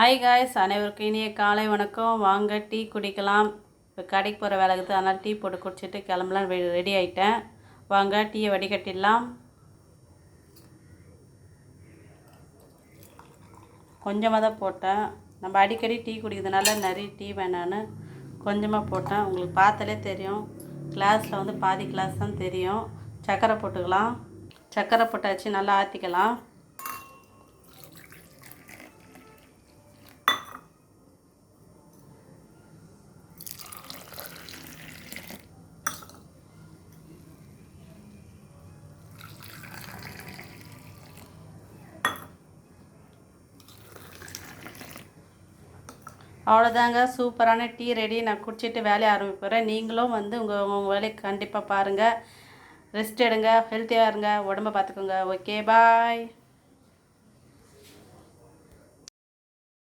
Hi guys, அனைவருக்கும் இனிய காலை வணக்கம். வாங்க டீ குடிக்கலாம். இப்போ கடைக்கு போகிற வேலை இருக்குது, அதனால் டீ போட்டு குடிச்சிட்டு கிளம்பலாம் ரெடி ஆகிட்டேன். வாங்க டீயை வடிகட்டிடலாம். கொஞ்சமாக தான் போட்டேன். நம்ம அடிக்கடி டீ குடிக்கிறதுனால நிறைய டீ வேணான்னு கொஞ்சமாக போட்டேன். உங்களுக்கு பார்த்தாலே தெரியும், கிளாஸில் வந்து பாதி கிளாஸ் தான் தெரியும். சர்க்கரை போட்டுக்கலாம். சர்க்கரை போட்டாச்சு, நல்லா ஆற்றிக்கலாம். அவ்வளோதாங்க, சூப்பரான டீ ரெடி. நான் குடிச்சிட்டு வேலையை ஆரம்பிப்பேன். நீங்களும் வந்து உங்கள் வேலையை கண்டிப்பாக பாருங்கள். ரெஸ்ட் எடுங்க, ஹெல்த்தியாக இருங்க, உடம்பை பார்த்துக்கோங்க. ஓகே, பாய்.